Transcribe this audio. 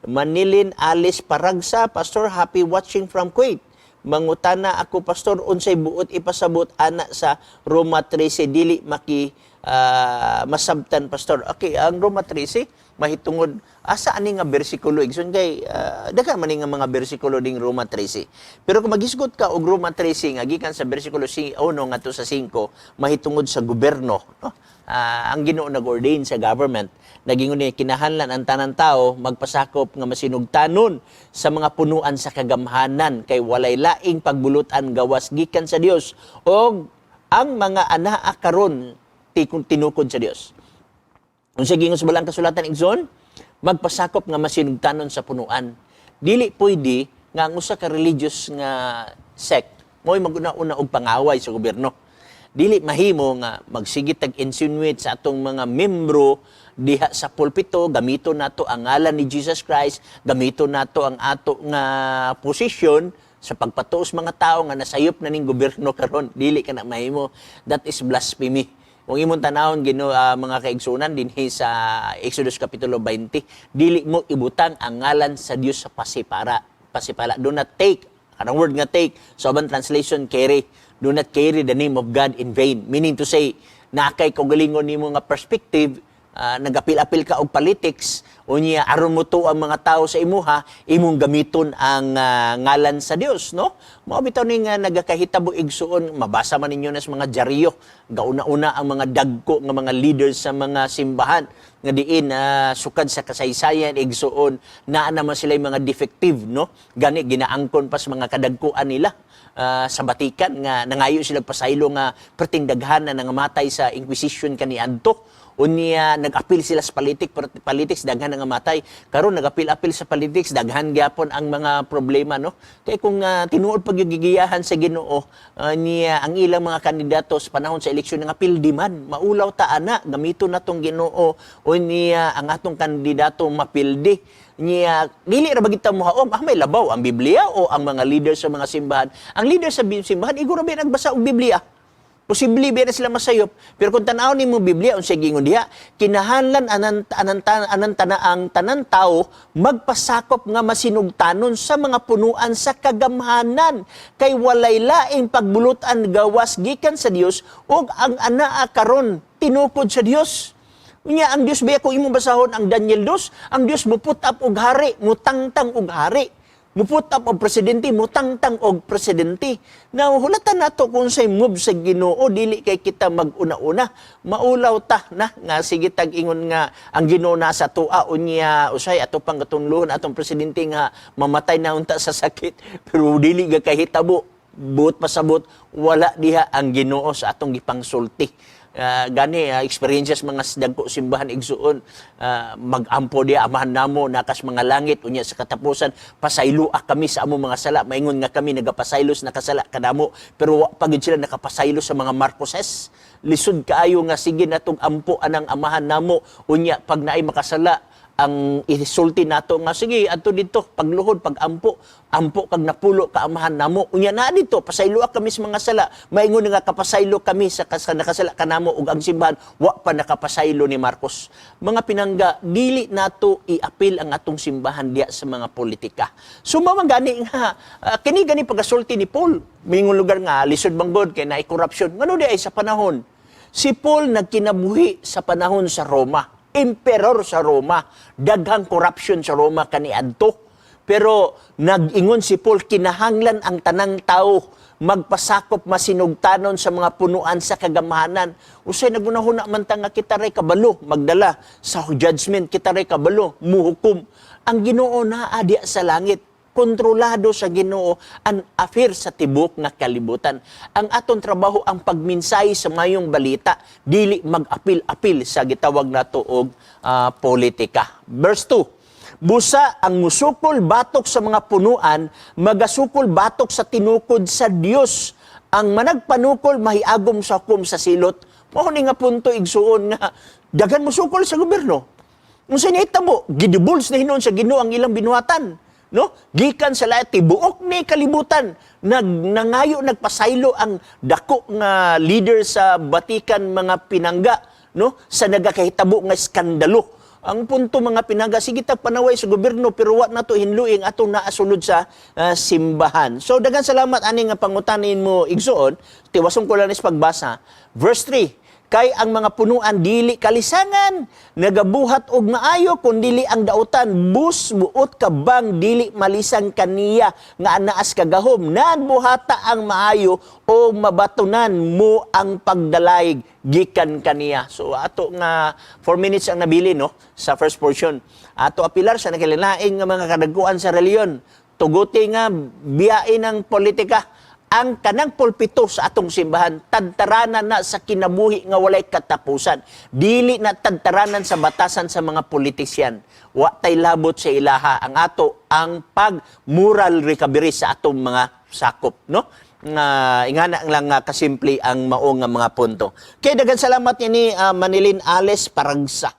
Manilin Alice Paragsa, Pastor, happy watching from Kuwait. Mangutana ako, Pastor, unsay buot ipasabot ana sa Roma 13 dili maki masabtan, Pastor. Okay, ang Roma 13 mahitungod asa ani nga bersikulo igsoon kay daghan man nga mga bersikulo ding Roma 13. Pero kung magisgot ka og Roma 13 nga gikan sa bersikulo 1 ngadto sa 5 mahitungod sa gobyerno, no? Ang Ginoo nag-ordain sa government, naging ni kinahanglan ang tanang tao magpasakop nga masinugtanon sa mga punuan sa kagamhanan kay walay laing pagbulutan gawas gikan sa Dios o ang mga anaa karon tinukod sa Dios. Unsa gingon sa balang kasulatan igsoon, magpasakop nga masinugtanon sa punuan. Dili pwede nga ang usa ka religious nga sect mo'y maguna-una og pangaway sa gobyerno. Dili mahimo nga magsigit tag-insinuate sa atong mga membro diha sa pulpito, gamito nato ang ngalan ni Jesus Christ, gamito nato ang ato nga posisyon sa pagpatuos mga tao nga nasayop na ning gobyerno karon. Dili kana mahimo. That is blasphemy. Kung imong tanawon mga kaigsunan dinhi sa Exodus kapitulo 20, dili mo ibutang ang ngalan sa Dios sa pasipara. Pasipala, do not take. Kanang word nga take, so ang translation carry. Do not carry the name of God in vain. Meaning to say, nakay kaugalingon nimo nga perspective, nagapil-apil ka og politics, unya aron mo to ang mga tao sa imuha, imong gamiton ang ngalan sa Dios, no? Mao bitaw ning nagakahitabo igsuon, mabasa man ninyo na sa mga dyaryo, gauna-una ang mga dagko nga mga leaders sa mga simbahan nga diin sukad sa kasaysayan igsuon naa naman sila mga defective, no? Gani ginaangkon pa sa mga kadagkuan nila. Sa Batikan nga nangayo sila pasaylo nga pertingdaghan na nangamatay sa Inquisition kaniadto. Unya nag-apil sila sa politics daghan nga matay. Karon nag-apil-apil sa politics daghan gyapon ang mga problema, no? Kay kung tinuod pag yung gigiyahan sa Ginoo niya ang ilang mga kandidato sa panahon sa eleksyon nga apildi man, maulaw ta ana gamito natong Ginoo unya ang atong kandidato mapildi. Niya dili ra bagita mo haom may labaw ang Biblia o ang mga leaders sa mga simbahan. Ang leader sa simbahan iguro ba nagbasa og Biblia? Posible ba na sila masayop? Pero kung tanaw nimo Biblia unsay gingon diha, kinahanglan ang tanan tao magpasakop nga masinugtanon sa mga punuan sa kagamhanan kay walay laing pagbulutan gawas gikan sa Dios ug ang anaa karon tinukod sa Dios. Unya ang Dios ba kung imong basahon ang Daniel 2, ang Dios muput up og hari, mutangtang og hari. Muput up og presidente, mutangtang og presidente. Now hulatan nato kung say move sa Ginoo dili kay kita mag-una-una. Maulaw ta na nga sige tag-ingon nga ang Ginoo nasa tua unya usay ato pang katunglohon atong presidente nga mamatay na unta sa sakit pero dili ga kahitabo. Buot pasabot wala diha ang Ginoo sa atong gipangsulti. Experiences mga dagko simbahan igsuon magampo dia amahan namo nakas mga langit unya sa katapusan pasayloa kami sa among mga sala maingon nga kami nagapasaylos nakasala kanamo pero pagid sila nakapasaylos sa mga Marcoses lisod kaayo nga sige natong ampo anang amahan namo unya pag naay makasala ang isulti nato nga sige adto dito pagluhod pagampo ampo kag napulo ka amahan namo unya na dito pasaylo kami sa mga sala maingon nga kapasaylo kami sa nakasala kanamo ug ang simbahan wa pa nakapasaylo ni Marcos. Mga pinangga dili nato iapil ang atong simbahan diya sa mga politika. So gani nga kini gani pagasulti ni Paul mingon lugar nga lisod banggod kay naay corruption ngano di ay sa panahon si Paul nagkinabuhi sa panahon sa Roma. Emperor sa Roma, daghang corruption sa Roma kaniadto. Pero nag-ingon si Paul, kinahanglan ang tanang tao magpasakop masinugtanon sa mga punuan sa kagamhanan. Usay nagunahuna man ta nga kita ray kabalo magdala sa judgment, kita ray kabalo muhukom. Ang Ginoo naa diya sa langit. Kontrolado sa Ginoo ang affair sa tibok na kalibutan. Ang aton trabaho ang pagminsay sa mayong balita, dili mag-apil-apil sa gitawag nato og politika. Verse 2. Busa ang musukol batok sa mga punuan, magasukol batok sa tinukod sa Dios. Ang managpanukol mahiagom sa hukom sa silot. Mao ni nga punto igsuon nga daghan musukol sa gobyerno. Unsa ni hitabo? Gidibuls na hinon sa Ginoo ang ilang binuhatan. No? Gikan sa lahat tibuok ni kalibutan nangayo nagpasaylo ang dako nga leader sa Batikan mga pinangga no sa nagakahitabo nga skandalo Ang punto mga pinaga, sige ta panaway sa gobyerno pero wa na to hinluing ato naasulod sa simbahan. So daghang salamat ani nga pangutanin mo igsuon, tiwasong ko lang is pagbasa. Verse 3, kay ang mga punuan dili kalisangan, nagabuhat og maayo kun dili ang dautan, bus buot kabang dili malisang kaniya nga anaas kagahom, nanbuhata ang maayo o mabatunan mo ang pagdalayg gikan kaniya. So ato nga 4 minutes ang nabili no sa first portion. Ato apilar sa nakilalaing nga mga kadagkuan sa reliyon. Tuguti nga biyain ng politika ang kanang pulpito sa atong simbahan, tadtaranan na sa kinabuhi nga walay katapusan. Dili na tadtaranan sa batasan sa mga politisyan. Wa tay labot sa ilaha. Ang ato ang pag-moral recovery sa atong mga sakop. No? Ingana lang kasimple ang mao nga mga punto. Kay dagan salamat ni Manilin Ales Paragsa.